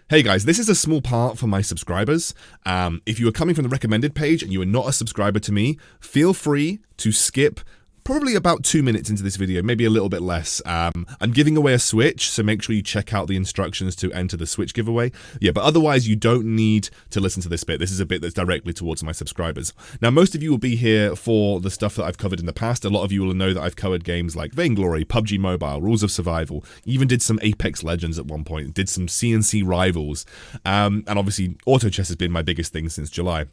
Hey guys, this is a small part for my subscribers. If you are coming from the recommended page and you are not a subscriber to me, feel free to skip probably about 2 minutes into this video, maybe a little bit less. I'm giving away a Switch, so make sure you check out the instructions to enter the Switch giveaway. Yeah, but otherwise you don't need to listen to this bit. This is a bit that's directly towards my subscribers. Now, most of you will be here for the stuff that I've covered in the past. A lot of you will know that I've covered games like Vainglory, PUBG Mobile, Rules of Survival, even did some Apex Legends at one point, did some CNC Rivals, and obviously Auto Chess has been my biggest thing since July.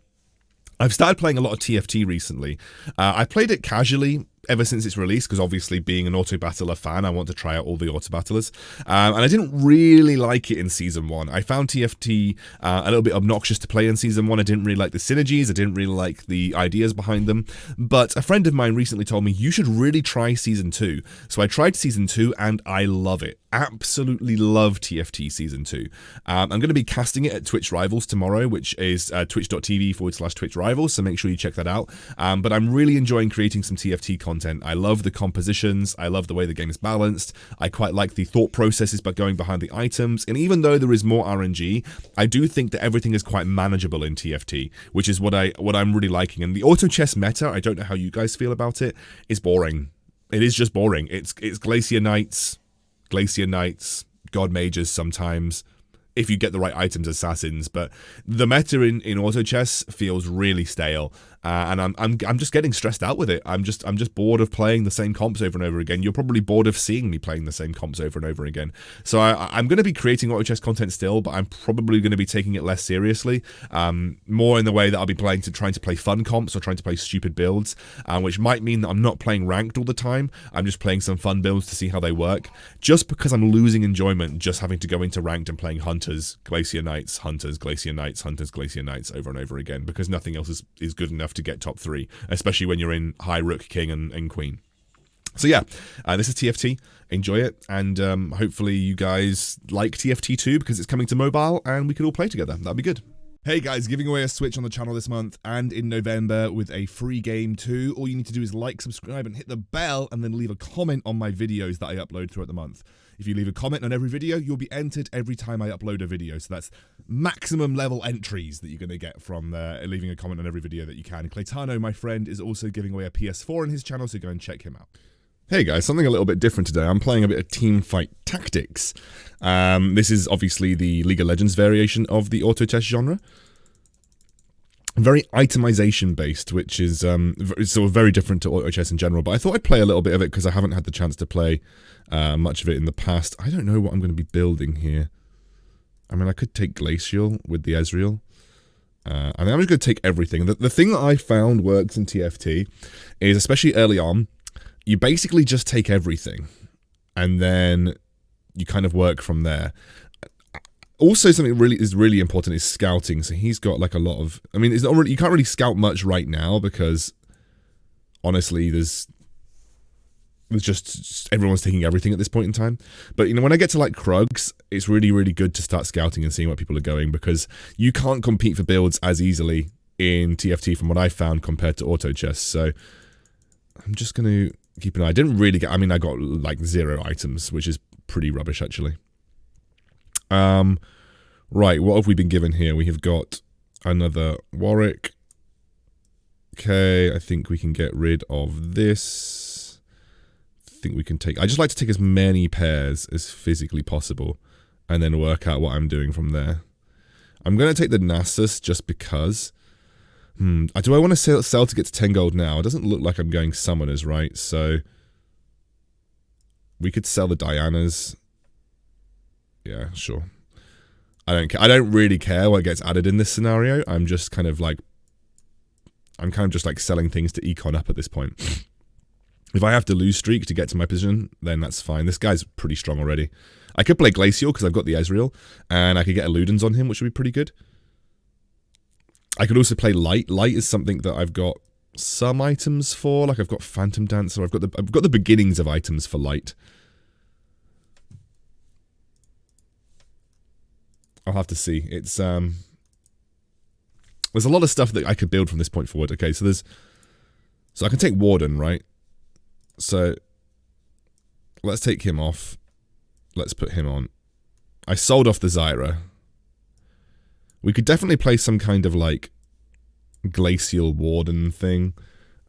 I've started playing a lot of TFT recently. I played it casually ever since its release, because obviously being an Auto Battler fan, I want to try out all the Auto Battlers. And I didn't really like it in Season 1. I found TFT a little bit obnoxious to play in Season 1. I didn't really like the synergies. I didn't really like the ideas behind them. But a friend of mine recently told me, you should really try Season 2. So I tried Season 2 and I love it. Absolutely love TFT Season 2. I'm going to be casting it at Twitch Rivals tomorrow, which is twitch.tv/Twitch Rivals, so make sure you check that out. But I'm really enjoying creating some TFT content. I love the compositions, I love the way the game is balanced, I quite like the thought processes by going behind the items, and even though there is more RNG, I do think that everything is quite manageable in TFT, which is what I'm really liking. And the auto chess meta, I don't know how you guys feel about it, is boring. It is just boring. It's Glacial Knights, God Mages sometimes, if you get the right items, assassins, but the meta in auto chess feels really stale, and I'm just getting stressed out with it. I'm just bored of playing the same comps over and over again. You're probably bored of seeing me playing the same comps over and over again. So I'm going to be creating auto chess content still, but I'm probably going to be taking it less seriously, more in the way that I'll be trying to play fun comps or trying to play stupid builds, which might mean that I'm not playing ranked all the time. I'm just playing some fun builds to see how they work, just because I'm losing enjoyment just having to go into ranked and playing Hunters, Glacial Knights, Hunters, Glacial Knights, Hunters, Glacial Knights over and over again, because nothing else is good enough to get top 3, especially when you're in High Rook, King, and Queen. So yeah, this is TFT. Enjoy it, and hopefully you guys like TFT too, because it's coming to mobile, and we could all play together. That'd be good. Hey guys, giving away a Switch on the channel this month and in November with a free game too. All you need to do is like, subscribe, and hit the bell, and then leave a comment on my videos that I upload throughout the month. If you leave a comment on every video, you'll be entered every time I upload a video. So that's maximum level entries that you're going to get from leaving a comment on every video that you can. Claytano, my friend, is also giving away a PS4 on his channel, so go and check him out. Hey guys, something a little bit different today. I'm playing a bit of Teamfight Tactics. This is obviously the League of Legends variation of the auto chess genre. Very itemization based, which is sort of very different to auto chess in general, but I thought I'd play a little bit of it because I haven't had the chance to play much of it in the past. I don't know what I'm going to be building here. I mean, I could take Glacial with the EZREAL. I think I'm just going to take everything. The thing that I found works in TFT is, especially early on, you basically just take everything and then you kind of work from there. Also, something really important is scouting. So he's got like a lot of, I mean, it's not really, you can't really scout much right now because honestly, there's just everyone's taking everything at this point in time. But you know, when I get to like Krugs, it's really good to start scouting and seeing where people are going, because you can't compete for builds as easily in TFT from what I found compared to auto chess. So I'm just going to keep an eye. I didn't really get, I mean, I got like 0 items, which is pretty rubbish actually. Right, what have we been given here? We have got another Warwick. Okay, I think we can get rid of this. I think we can take, I just like to take as many pairs as physically possible and then work out what I'm doing from there. I'm going to take the Nasus just because. Do I want to sell to get to 10 gold now? It doesn't look like I'm going summoners, right? So we could sell the Dianas. Yeah, sure. I don't care. I don't really care what gets added in this scenario. I'm just kind of like, just like selling things to econ up at this point. If I have to lose streak to get to my position, then that's fine. This guy's pretty strong already. I could play Glacial because I've got the EZREAL, and I could get Eludens on him, which would be pretty good. I could also play Light. Light is something that I've got some items for. Like I've got Phantom Dancer. I've got the beginnings of items for Light. I'll have to see. It's there's a lot of stuff that I could build from this point forward. Okay, so I can take Warden, right? So let's take him off. Let's put him on. I sold off the Zyra. We could definitely play some kind of like Glacial Warden thing.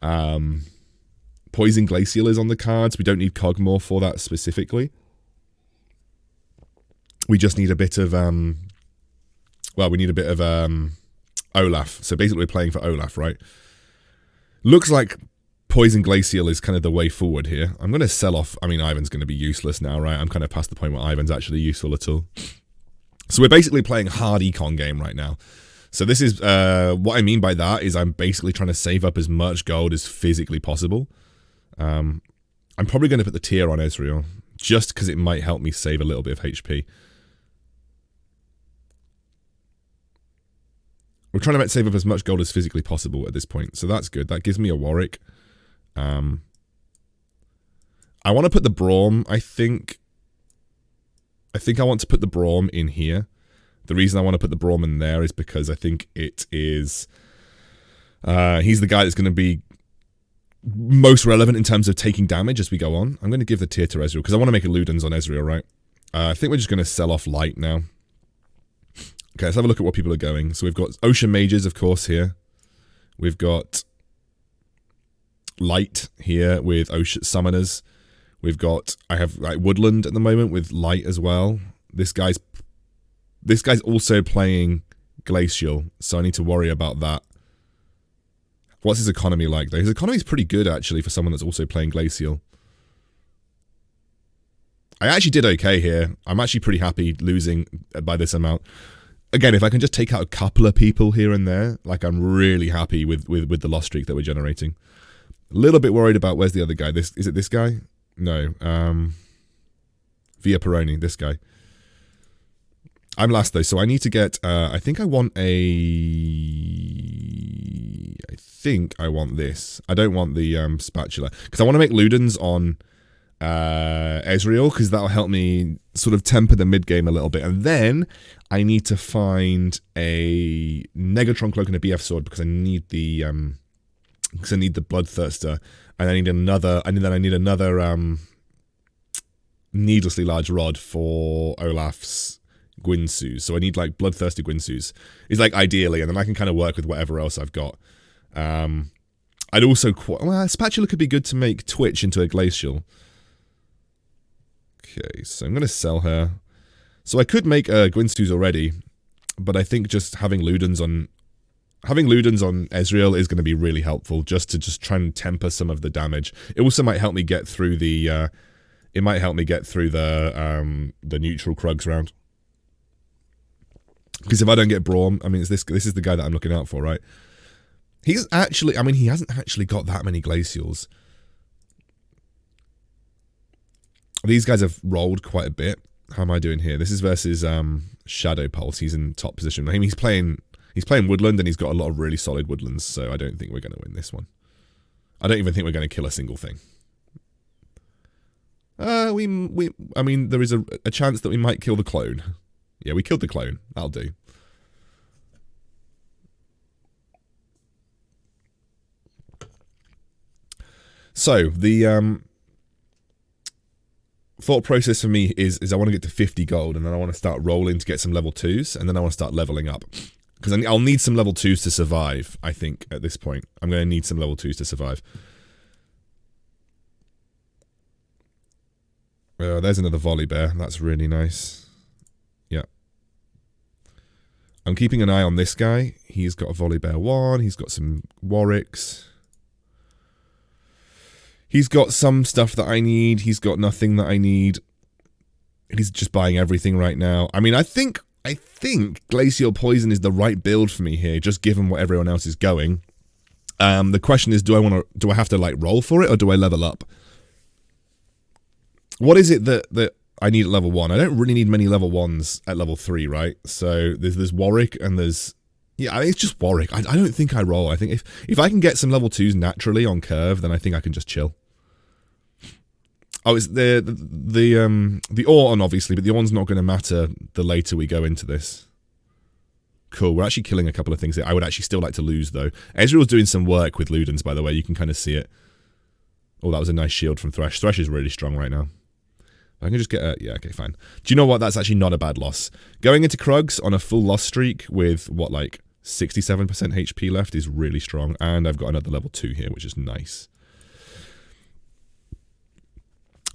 Poison Glacial is on the cards. We don't need Cogmore for that specifically. We just need a bit of, well, we need a bit of Olaf. So basically we're playing for Olaf, right? Looks like Poison Glacial is kind of the way forward here. I'm going to sell off. I mean, Ivan's going to be useless now, right? I'm kind of past the point where Ivan's actually useful at all. So we're basically playing a hard econ game right now. So this is, what I mean by that is I'm basically trying to save up as much gold as physically possible. I'm probably going to put the tier on EZREAL, just because it might help me save a little bit of HP. We're trying to save up as much gold as physically possible at this point, so that's good. That gives me a Warwick. I want to put the Braum, I think I want to put the Braum in here. The reason I want to put the Braum in there is because I think it is... he's the guy that's going to be most relevant in terms of taking damage as we go on. I'm going to give the tier to EZREAL, because I want to make a Ludens on EZREAL, right? I think we're just going to sell off Light now. Okay, let's have a look at what people are going. So we've got Ocean Mages, of course, here. We've got Light here with Ocean Summoners. We've got, I have like Woodland at the moment with Light as well. This guy's also playing Glacial, so I need to worry about that. What's his economy like, though? His economy is pretty good, actually, for someone that's also playing Glacial. I actually did okay here. I'm actually pretty happy losing by this amount. Again, if I can just take out a couple of people here and there, like I'm really happy with the loss streak that we're generating. A little bit worried about where's the other guy. Is it this guy? No. Via Peroni, this guy. I'm last though, so I need to get. I think I want this. I don't want the spatula because I want to make Ludens on EZREAL, because that'll help me sort of temper the mid game a little bit, and then I need to find a Negatron Cloak and a BF Sword because I need the Bloodthirster, and I need another, and then I need another needlessly large rod for Olaf's Gwynsus. So I need like Bloodthirsty Gwynsus is like ideally, and then I can kind of work with whatever else I've got. I'd also well, spatula could be good to make Twitch into a Glacial. Okay, so I'm going to sell her. So I could make Gwynsus already, but I think just having Ludens on EZREAL is going to be really helpful, just to try and temper some of the damage. It also might help me get through the the neutral Krugs round. Because if I don't get Braum, I mean, this is the guy that I'm looking out for, right? He's actually, I mean, he hasn't actually got that many Glacials. These guys have rolled quite a bit. How am I doing here? This is versus Shadow Pulse. He's in top position. I mean, he's playing Woodland, and he's got a lot of really solid Woodlands, so I don't think we're going to win this one. I don't even think we're going to kill a single thing. I mean, there is a chance that we might kill the clone. Yeah, we killed the clone. That'll do. So, the thought process for me is I want to get to 50 gold, and then I want to start rolling to get some level 2s, and then I want to start leveling up. Because I'll need some level 2s to survive, I think, at this point. I'm going to need some level 2s to survive. Oh, there's another volley bear. That's really nice. Yeah. I'm keeping an eye on this guy. He's got a volley bear 1. He's got some Warwicks. He's got some stuff that I need. He's got nothing that I need. He's just buying everything right now. I mean, I think Glacial Poison is the right build for me here, just given what everyone else is going. The question is, do I have to like roll for it, or do I level up? What is it that I need at level 1? I don't really need many level 1s at level 3, right? So there's Warwick, and there's... Yeah, I mean, it's just Warwick. I don't think I roll. I think if I can get some level 2s naturally on curve, then I think I can just chill. Oh, it's the ore on, obviously, but the ore's not going to matter the later we go into this. Cool, we're actually killing a couple of things here. I would actually still like to lose, though. EZREAL's doing some work with Ludens, by the way. You can kind of see it. Oh, that was a nice shield from Thresh. Thresh is really strong right now. I can just get a... Yeah, okay, fine. Do you know what? That's actually not a bad loss. Going into Krugs on a full loss streak with, what, like 67% HP left is really strong. And I've got another level 2 here, which is nice.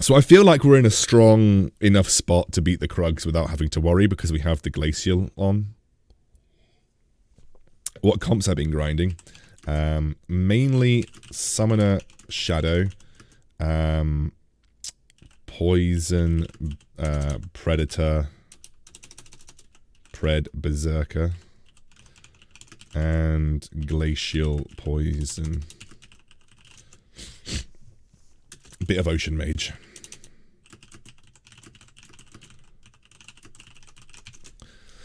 So I feel like we're in a strong enough spot to beat the Krugs without having to worry because we have the Glacial on. What comps I've been grinding? Mainly Summoner Shadow, Poison, Predator, Berserker, and Glacial Poison. Bit of Ocean Mage.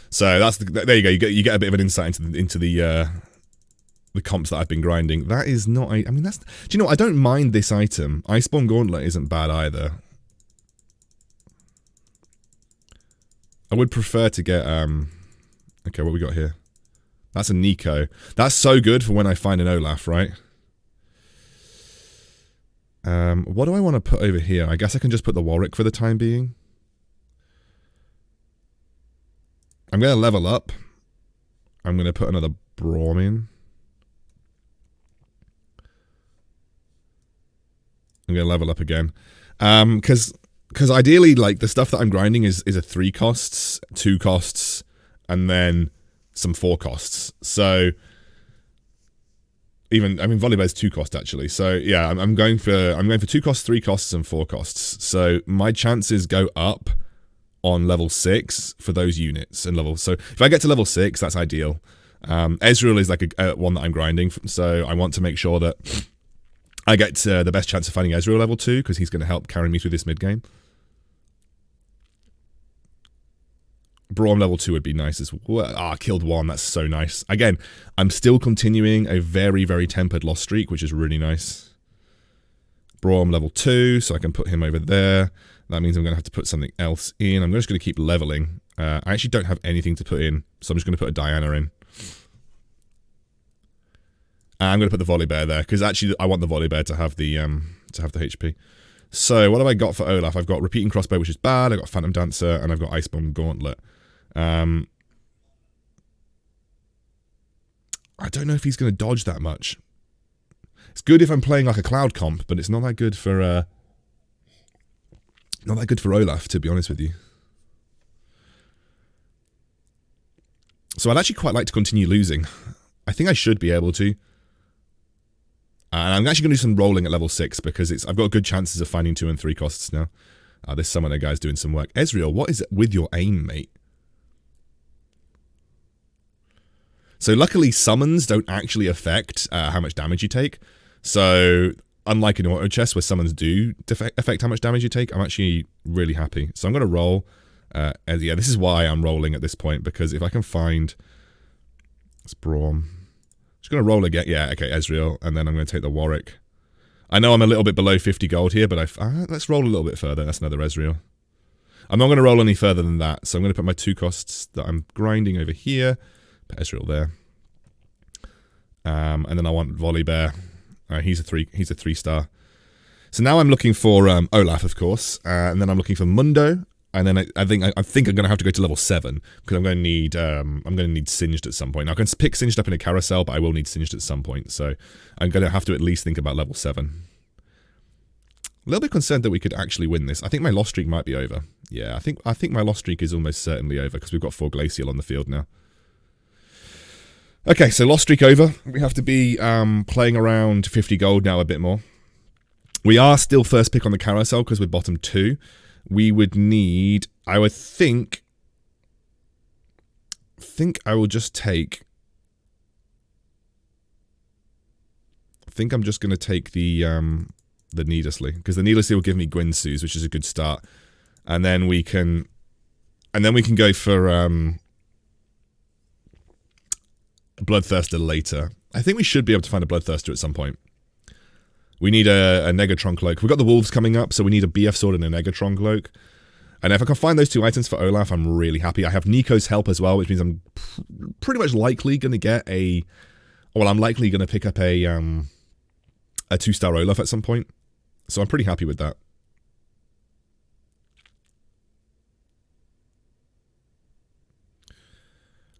So that's there you go. You get a bit of an insight into the comps that I've been grinding. That is not. I mean, that's. Do you know what? I don't mind this item. Iceborne Gauntlet isn't bad either. I would prefer to get. Okay, what we got here? That's a Nico. That's so good for when I find an Olaf, right? What do I want to put over here? I guess I can just put the Warwick for the time being. I'm going to level up. I'm going to put another Braum in. I'm going to level up again. Because ideally, like, the stuff that I'm grinding is a 3 costs, 2 costs, and then some 4 costs. So... Even, I mean, Volibear's 2 cost actually. So yeah, I'm going for 2 costs, 3 costs, and 4 costs. So my chances go up on level 6 for those units and levels. So if I get to level 6, that's ideal. EZREAL is like a one that I'm grinding, so I want to make sure that I get the best chance of finding EZREAL level 2 because he's going to help carry me through this mid game. Braum level 2 would be nice as well. Ah, killed 1. That's so nice. Again, I'm still continuing a very, very tempered loss streak, which is really nice. Braum level 2, so I can put him over there. That means I'm going to have to put something else in. I'm just going to keep leveling. I actually don't have anything to put in, so I'm just going to put a Diana in. I'm going to put the Volibear there, because actually I want the Volibear to have the HP. So what have I got for Olaf? I've got Repeating Crossbow, which is bad. I've got Phantom Dancer, and I've got Iceborne Gauntlet. I don't know if he's going to dodge that much. It's good if I'm playing like a cloud comp, but it's not that good for Olaf, to be honest with you. So I'd actually quite like to continue losing. I think I should be able to. And I'm actually going to do some rolling at level 6 because I've got good chances of finding 2 and 3 costs now. This summoner guy's doing some work. EZREAL, what is it with your aim, mate? So luckily summons don't actually affect how much damage you take. So unlike in auto chess where summons do affect how much damage you take, I'm actually really happy. So I'm going to roll. Yeah, this is why I'm rolling at this point, because if I can find... It's Braum. Just going to roll again. Yeah, okay, EZREAL, and then I'm going to take the Warwick. I know I'm a little bit below 50 gold here, but let's roll a little bit further. That's another EZREAL. I'm not going to roll any further than that, so I'm going to put my 2 costs that I'm grinding over here. Put EZREAL there. And then I want Volibear. He's a 3-star. So now I'm looking for Olaf, of course, and then I'm looking for Mundo. And then I think I'm going to have to go to level 7 because I'm going to need Singed at some point. Now, I can pick Singed up in a carousel, but I will need Singed at some point. So I'm going to have to at least think about level 7. A little bit concerned that we could actually win this. I think my loss streak might be over. Yeah, I think my loss streak is almost certainly over because we've got 4 Glacial on the field now. Okay, so loss streak over. We have to be playing around 50 gold now a bit more. We are still first pick on the carousel because we're bottom 2. We would need, I would think I will just take, I think I'm just going to take the Needlessly, because the Needlessly will give me Gwynsu's, which is a good start. And then we can go for Bloodthirster later. I think we should be able to find a Bloodthirster at some point. We need a Negatron Cloak. We've got the Wolves coming up, so we need a BF Sword and a Negatron Cloak. And if I can find those 2 items for Olaf, I'm really happy. I have Nico's help as well, which means I'm pretty much likely going to get I'm likely going to pick up a 2-star Olaf at some point. So I'm pretty happy with that.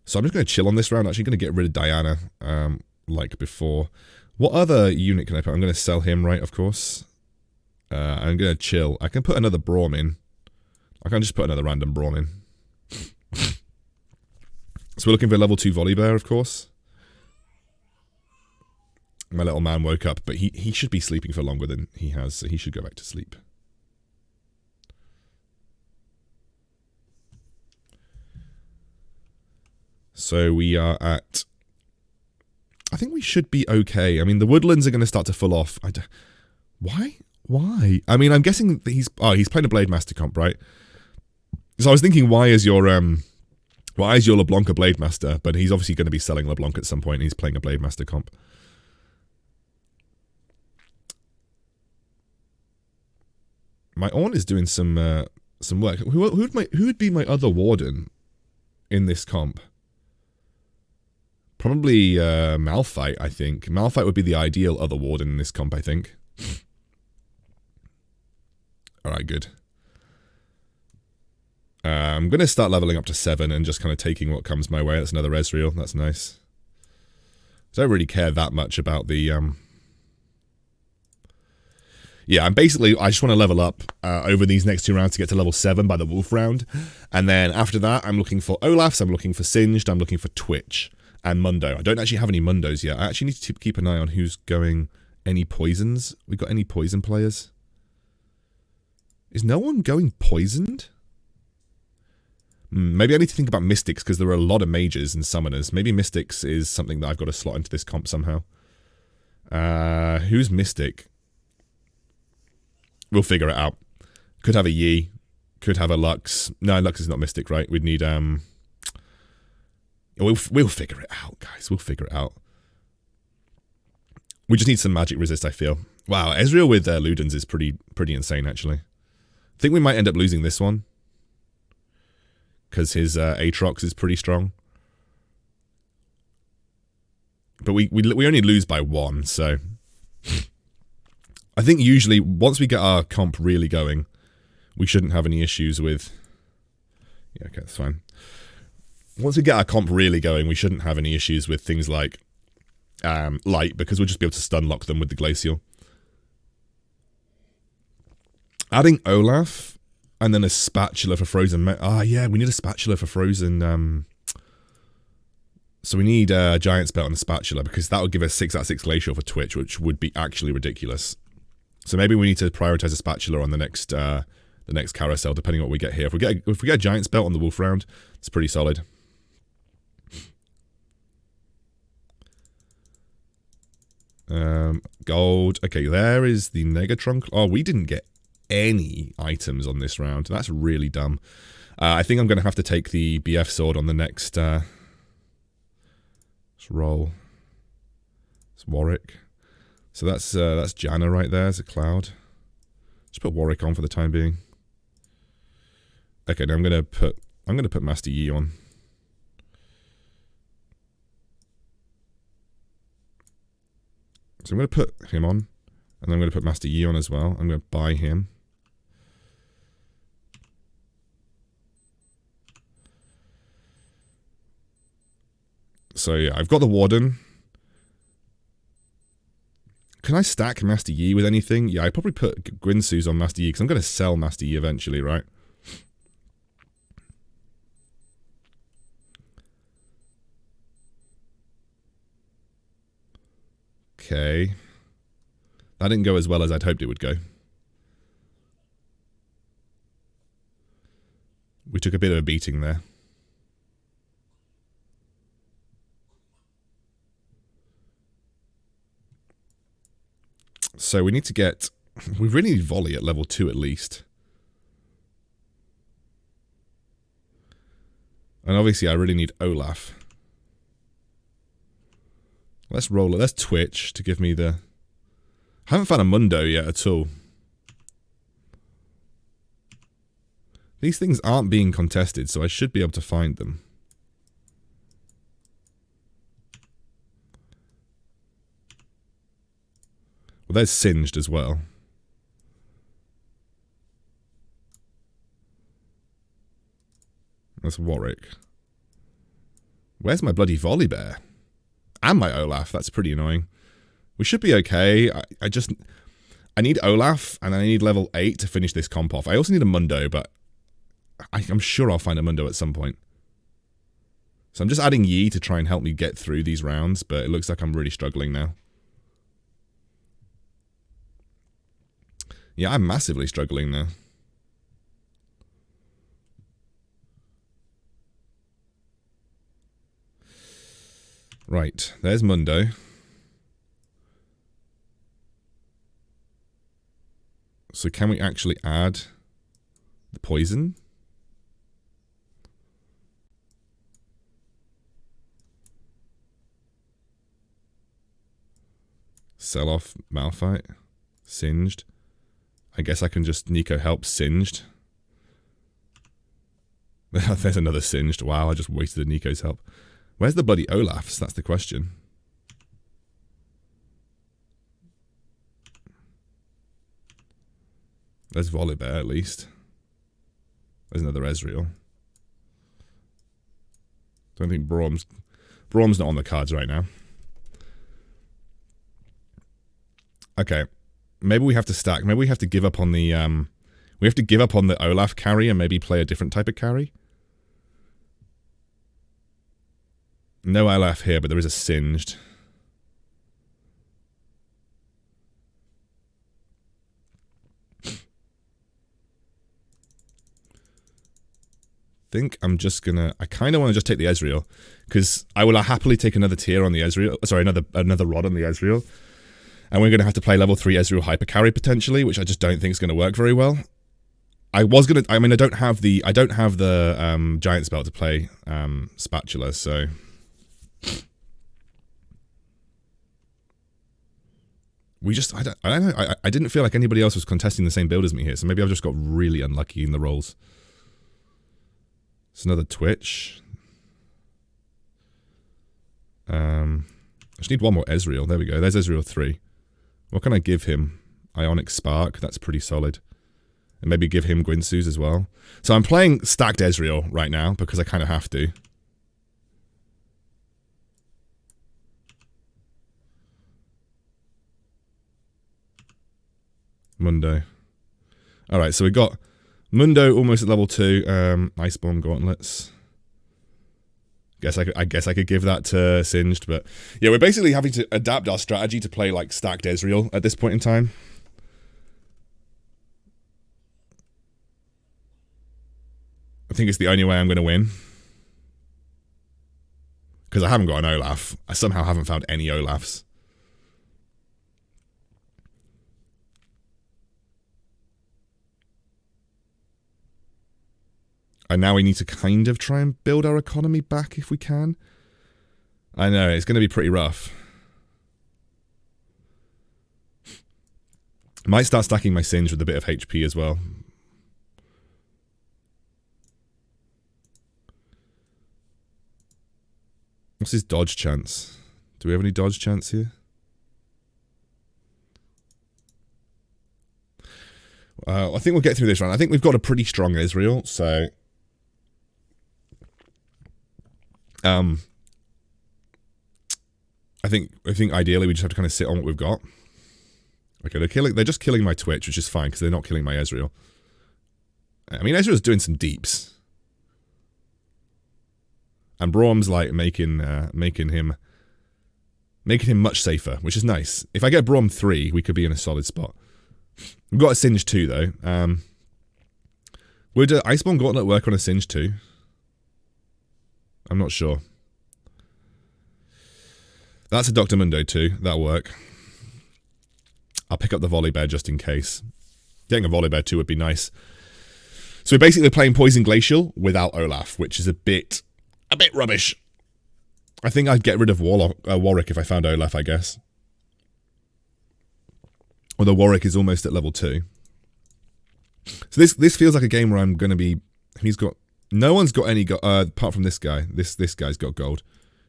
So I'm just going to chill on this round. Actually going to get rid of Diana, like before. What other unit can I put? I'm going to sell him, right, of course. I'm going to chill. I can put another Braum in. I can just put another random Braum in. So we're looking for level 2 Volibear, of course. My little man woke up, but he should be sleeping for longer than he has, so he should go back to sleep. So we are at... I think we should be okay. I mean, the woodlands are going to start to full off. Why? Why? I mean, I'm guessing that he's playing a Blade Master comp, right? So I was thinking, why is your LeBlanc a Blade Master? But he's obviously going to be selling LeBlanc at some point, and he's playing a Blade Master comp. My Ornn is doing some work. Who would be my other Warden in this comp? Probably Malphite, I think. Malphite would be the ideal other Warden in this comp, I think. Alright, good. I'm going to start leveling up to 7 and just kind of taking what comes my way. That's another EZREAL. That's nice. I don't really care that much about the... Yeah, I just want to level up over these next 2 rounds to get to level 7 by the Wolf round. And then after that, I'm looking for Olafs, I'm looking for Singed, I'm looking for Twitch and Mundo. I don't actually have any Mundos yet. I actually need to keep an eye on who's going any poisons. We got any poison players? Is no one going poisoned? Maybe I need to think about Mystics because there are a lot of mages and summoners. Maybe Mystics is something that I've got to slot into this comp somehow. Who's Mystic? We'll figure it out. Could have a Yi. Could have a Lux. No, Lux is not Mystic, right? We'd need... We'll figure it out, guys. We'll figure it out. We just need some magic resist, I feel. Wow, EZREAL with Ludens is pretty insane, actually. I think we might end up losing this one. Because his Aatrox is pretty strong. But we only lose by 1, so... I think usually, once we get our comp really going, we shouldn't have any issues with... Yeah, okay, that's fine. Once we get our comp really going, we shouldn't have any issues with things like Light, because we'll just be able to stun lock them with the Glacial. Adding Olaf, and then a Spatula for Frozen... yeah, we need a Spatula for Frozen... So we need a Giant Spell and a Spatula, because that would give us 6 out of 6 Glacial for Twitch, which would be actually ridiculous. So maybe we need to prioritize a Spatula on the next carousel, depending on what we get here. If we get a Giant Spell on the Wolf round, it's pretty solid. Gold. Okay, there is the Negatrunk. Oh, we didn't get any items on this round. That's really dumb. I think I'm going to have to take the BF sword on the next... Let's roll. It's Warwick. So that's Janna right there as a cloud. Just put Warwick on for the time being. Okay, now I'm gonna put Master Yi on. So I'm gonna put him on, and I'm gonna put Master Yi on as well. I'm gonna buy him. So yeah, I've got the Warden. Can I stack Master Yi with anything? Yeah, I'd probably put Gwynsu's on Master Yi, because I'm going to sell Master Yi eventually, right? Okay. That didn't go as well as I'd hoped it would go. We took a bit of a beating there. So we need to get... We really need Volley at level 2 at least. And obviously I really need Olaf. Let's roll it. Let's Twitch to give me the... I haven't found a Mundo yet at all. These things aren't being contested, so I should be able to find them. Well, there's Singed as well. That's Warwick. Where's my bloody volley bear? And my Olaf. That's pretty annoying. We should be okay. I need Olaf, and I need level 8 to finish this comp off. I also need a Mundo, but I'm sure I'll find a Mundo at some point. So I'm just adding Yi to try and help me get through these rounds, but it looks like I'm really struggling now. Yeah, I'm massively struggling now. Right, there's Mundo. So can we actually add the poison? Sell off Malphite. Singed. I guess I can just Nico help Singed. There's another Singed. Wow, I just wasted Nico's help. Where's the bloody Olafs? That's the question. There's Volibear at least. There's another EZREAL. Don't think Braum's not on the cards right now. Okay. Maybe we have to stack. Maybe we have to give up on the we have to give up on the Olaf carry and maybe play a different type of carry. No Olaf here, but there is a Singed. Think I'm just gonna. I kind of want to just take the EZREAL because I will happily take another tier on the EZREAL. Sorry, another rod on the EZREAL, and we're gonna have to play level 3 EZREAL hyper carry potentially, which I just don't think is gonna work very well. I was gonna. I mean, I don't have the giant spell to play spatula, so. We just. I don't know. I didn't feel like anybody else was contesting the same build as me here, so maybe I've just got really unlucky in the rolls. It's another Twitch. I just need one more EZREAL. There we go. There's EZREAL 3. What can I give him? Ionic Spark. That's pretty solid. And maybe give him Guinsoo's as well. So I'm playing stacked EZREAL right now because I kind of have to. Mundo. Alright, so we got Mundo almost at level 2. Iceborne Gauntlets. I guess I could give that to Singed, but yeah, we're basically having to adapt our strategy to play like stacked EZREAL at this point in time. I think it's the only way I'm going to win. Because I haven't got an Olaf. I somehow haven't found any Olafs. And now we need to kind of try and build our economy back if we can. I know, it's going to be pretty rough. Might start stacking my Singe with a bit of HP as well. What's his dodge chance? Do we have any dodge chance here? I think we'll get through this round. I think we've got a pretty strong EZREAL, so... I think ideally we just have to kind of sit on what we've got. Okay, they're just killing my Twitch, which is fine because they're not killing my EZREAL. I mean, EZREAL's doing some deeps, and Braum's like making him much safer, which is nice. If I get Braum 3, we could be in a solid spot. We've got a Singe 2 though. Would Iceborne Gauntlet work on a Singe 2? I'm not sure. That's a Dr. Mundo too. That'll work. I'll pick up the Volibear just in case. Getting a Volibear too would be nice. So we're basically playing Poison Glacial without Olaf, which is a bit rubbish. I think I'd get rid of Warwick if I found Olaf, I guess. Although Warwick is almost at level 2. So this feels like a game where I'm going to be... No one's got any gold, apart from this guy. This guy's got gold.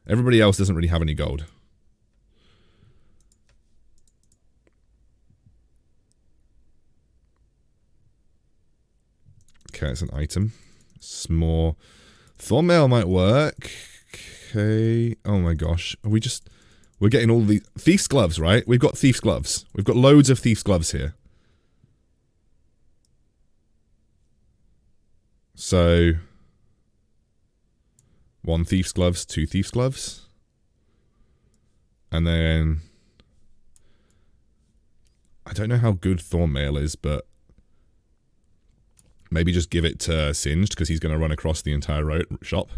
Everybody else doesn't really have any gold. Okay, it's an item. S'more. Thornmail might work. Okay. Oh my gosh. Are we just... We're getting all the... Thief's gloves, right? We've got Thief's gloves. We've got loads of Thief's gloves here. So... 1 Thief's gloves, 2 Thief's gloves. And then... I don't know how good Thornmail is, but... Maybe just give it to Singed, because he's going to run across the entire shop.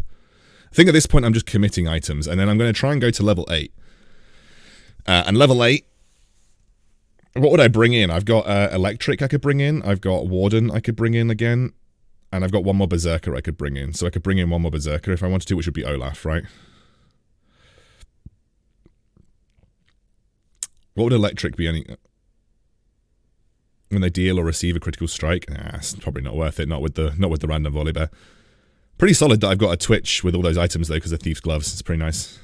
I think at this point I'm just committing items, and then I'm going to try and go to level 8. And level 8, what would I bring in? I've got Electric I could bring in, I've got Warden I could bring in again, and I've got 1 more Berserker I could bring in. So I could bring in 1 more Berserker if I wanted to, which would be Olaf, right? What would Electric be? When they deal or receive a critical strike? Nah, it's probably not worth it, not with the random volley bear. Pretty solid that I've got a Twitch with all those items though, because of Thief's gloves. It's pretty nice.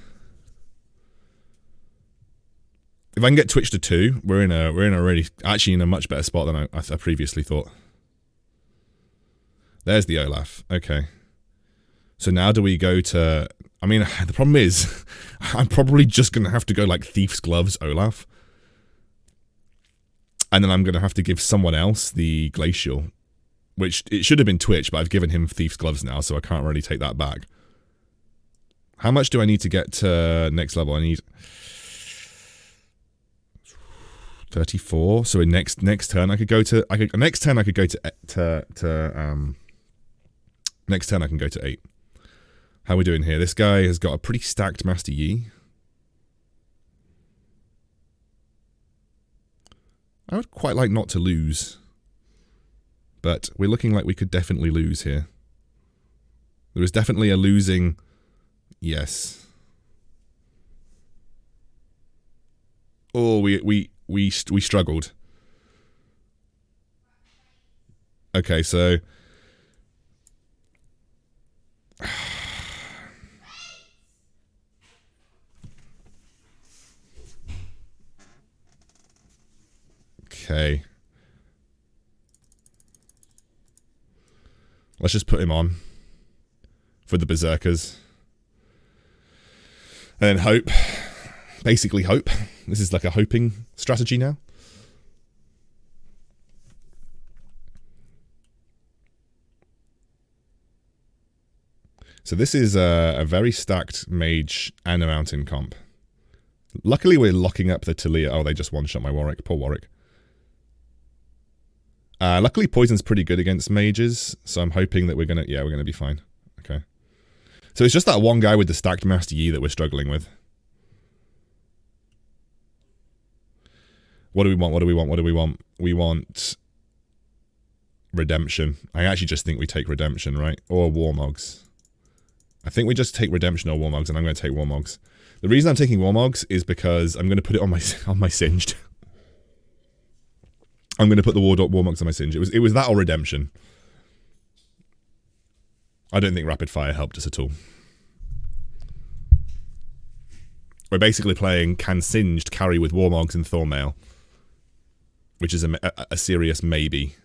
If I can get Twitch to 2, we're in a much better spot than I previously thought. There's the Olaf. Okay. So now do we go to... I mean, the problem is, I'm probably just going to have to go like Thief's gloves Olaf. And then I'm going to have to give someone else the Glacial. Which, it should have been Twitch, but I've given him Thief's gloves now, so I can't really take that back. How much do I need to get to next level? I need... 34. So in next turn I could go to next turn I can go to 8. How are we doing here? This guy has got a pretty stacked Master Yi. I would quite like not to lose. But we're looking like we could definitely lose here. There is definitely a losing... Yes. Oh, we struggled. Okay, so... Okay. Let's just put him on for the Berserkers. And then hope. Basically hope. This is like a hoping strategy now. So this is a very stacked mage and a mountain comp. Luckily we're locking up the Talia. Oh, they just one-shot my Warwick. Poor Warwick. Luckily poison's pretty good against mages, so I'm hoping that we're gonna be fine. Okay. So it's just that one guy with the stacked Master Yi that we're struggling with. What do we want? What do we want? What do we want? We want Redemption. I actually just think we take Redemption, right? Or Warmogs. I think we just take Redemption or Warmogs, and I'm going to take Warmogs. The reason I'm taking Warmogs is because I'm going to put it on my Singed. I'm going to put the Warmogs on my Singed. It was that or Redemption. I don't think Rapid Fire helped us at all. We're basically playing can Singed carry with Warmogs and Thornmail, which is a serious maybe.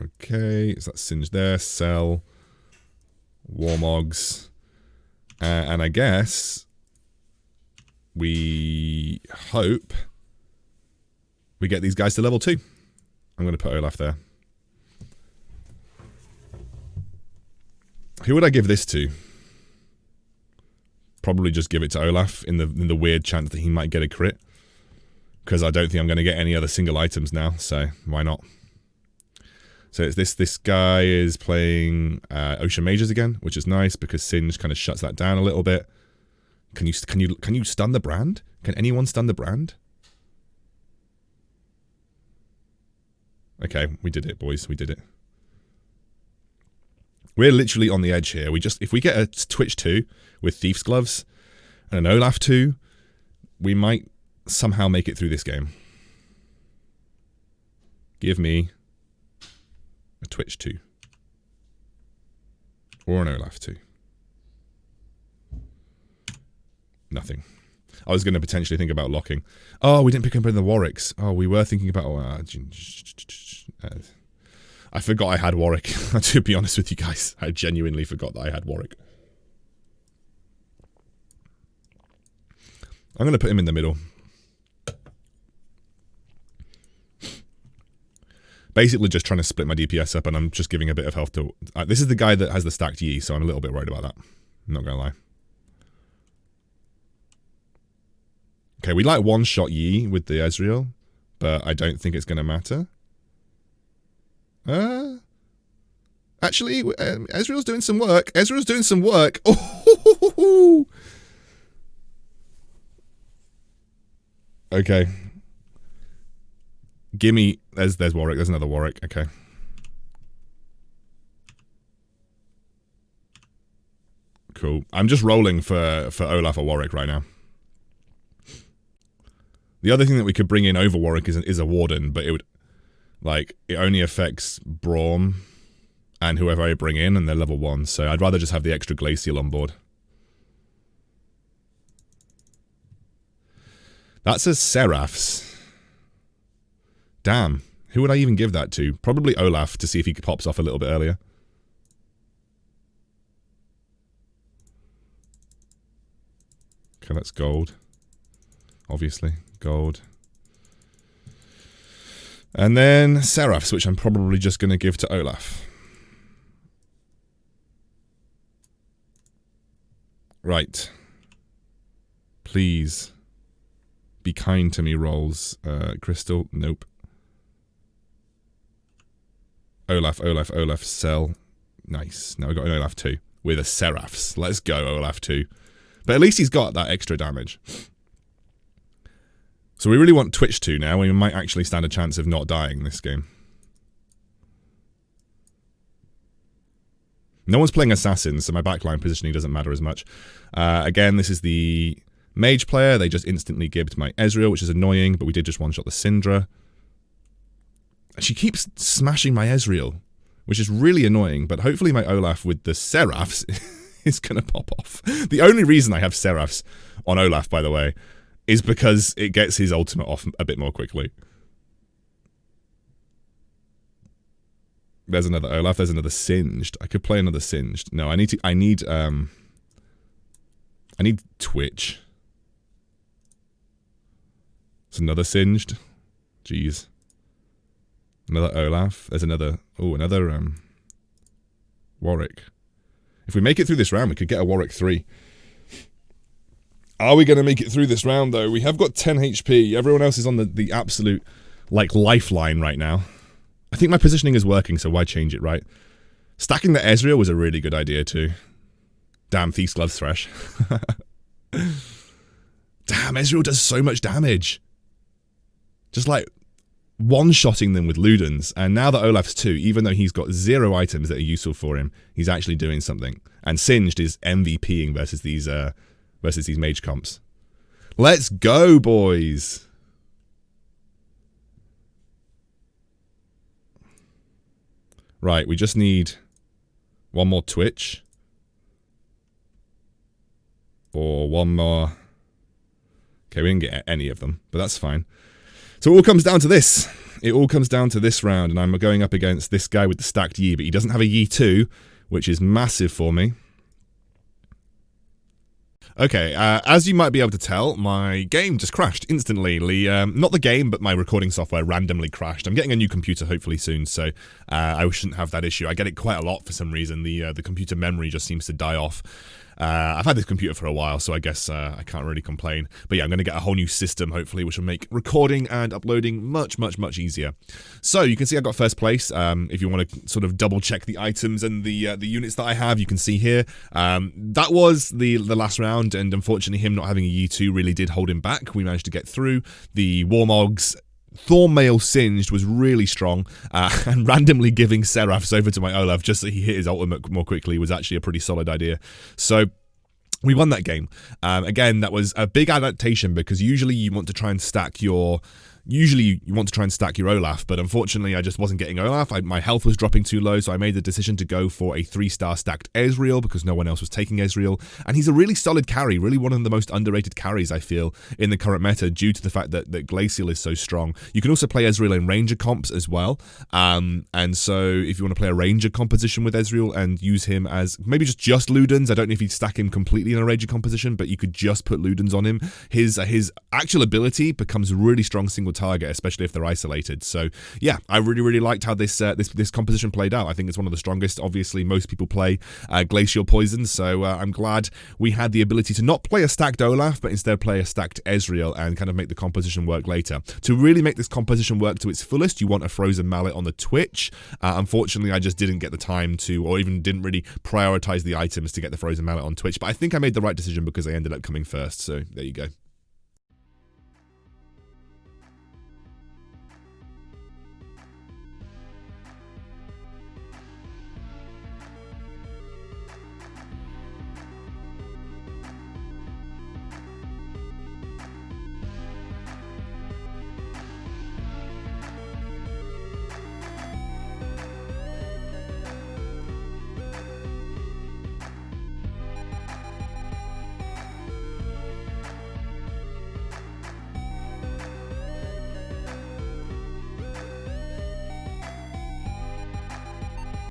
Okay, so that's Singed there. Sell. Warmogs. And I guess we hope we get these guys to level 2. I'm going to put Olaf there. Who would I give this to? Probably just give it to Olaf in the weird chance that he might get a crit. Because I don't think I'm going to get any other single items now, so why not? So it's this guy is playing Ocean Mages again, which is nice because Singe kind of shuts that down a little bit. Can you stun the brand? Can anyone stun the brand? Okay, we did it, boys. We did it. We're literally on the edge here. If we get a Twitch 2 with Thief's Gloves and an Olaf 2, we might somehow make it through this game. Give me a Twitch 2. Or an Olaf 2. Nothing. I was going to potentially think about locking. Oh, we didn't pick up in the Warwicks. Oh, we were thinking about... I forgot I had Warwick. To be honest with you guys, I genuinely forgot that I had Warwick. I'm going to put him in the middle. Basically just trying to split my DPS up, and I'm just giving a bit of health to... this is the guy that has the stacked Yi, so I'm a little bit worried about that. I'm not going to lie. Okay, we like one-shot Yi with the EZREAL, but I don't think it's going to matter. Actually, EZREAL's doing some work. EZREAL's doing some work. Oh! Okay. Gimme. There's Warwick. There's another Warwick. Okay. Cool. I'm just rolling for Olaf or Warwick right now. The other thing that we could bring in over Warwick is a Warden, but it would, like, it only affects Braum and whoever I bring in, and they're level 1, so I'd rather just have the extra Glacial on board. That says Seraphs. Damn. Who would I even give that to? Probably Olaf, to see if he pops off a little bit earlier. Okay, that's gold. Obviously. Gold. And then Seraphs, which I'm probably just going to give to Olaf. Right. Please. Be kind to me, rolls. Crystal, nope. Olaf, Olaf, Olaf, sell. Nice. Now we've got an Olaf 2 with a Seraphs. Let's go, Olaf 2. But at least he's got that extra damage. So we really want Twitch 2 now. We might actually stand a chance of not dying this game. No one's playing Assassins, so my backline positioning doesn't matter as much. Again, this is the Mage player. They just instantly gibbed my EZREAL, which is annoying, but we did just one-shot the Syndra. She keeps smashing my EZREAL, which is really annoying, but hopefully my Olaf with the Seraphs is going to pop off. The only reason I have Seraphs on Olaf, by the way, is because it gets his ultimate off a bit more quickly. There's another Olaf, there's another Singed. I could play another Singed. No, I need Twitch. It's another Singed. Jeez. Another Olaf. There's another... Oh, another Warwick. If we make it through this round, we could get a Warwick 3. Are we going to make it through this round, though? We have got 10 HP. Everyone else is on the absolute, like, lifeline right now. I think my positioning is working, so why change it, right? Stacking the EZREAL was a really good idea, too. Damn, Thief's Glove Thresh. Damn, EZREAL does so much damage. Just, like, one-shotting them with Ludens. And now that Olaf's 2, even though he's got 0 items that are useful for him, he's actually doing something. And Singed is MVPing versus these mage comps. Let's go, boys! Right, we just need one more Twitch. Or one more... Okay, we didn't get any of them, but that's fine. So it all comes down to this. It all comes down to this round, and I'm going up against this guy with the stacked Yi, but he doesn't have a Yi 2, which is massive for me. Okay, as you might be able to tell, my game just crashed instantly. Not the game, but my recording software randomly crashed. I'm getting a new computer hopefully soon, so I shouldn't have that issue. I get it quite a lot for some reason. The computer memory just seems to die off. I've had this computer for a while, so I guess I can't really complain. But yeah, I'm going to get a whole new system, hopefully, which will make recording and uploading much, much, much easier. So you can see I got first place. If you want to sort of double check the items and the units that I have, you can see here. That was the last round, and unfortunately him not having a Yi2 really did hold him back. We managed to get through. The Warmogs Thornmail Singed was really strong, and randomly giving Seraphs over to my Olaf just so he hit his ultimate more quickly was actually a pretty solid idea. So we won that game. Again, that was a big adaptation because usually you want to try and stack your usually you want to try and stack your Olaf, but unfortunately I just wasn't getting Olaf. My health was dropping too low, so I made the decision to go for a 3-star stacked EZREAL because no one else was taking EZREAL, and he's a really solid carry, really one of the most underrated carries I feel in the current meta due to the fact that Glacial is so strong. You can also play EZREAL in Ranger comps as well, and so if you want to play a Ranger composition with EZREAL and use him as maybe just Ludens, I don't know if you'd stack him completely in a Ranger composition, but you could just put Ludens on him. His actual ability becomes a really strong single target, especially if they're isolated. So yeah, I really liked how this composition played out. I think it's one of the strongest. Obviously, most people play Glacial Poison, so I'm glad we had the ability to not play a stacked Olaf, but instead play a stacked EZREAL and kind of make the composition work later. To really make this composition work to its fullest, you want a Frozen Mallet on the Twitch. Unfortunately, I just didn't get the time to, or even didn't really prioritize the items to get the Frozen Mallet on Twitch, but I think I made the right decision because I ended up coming first, so there you go.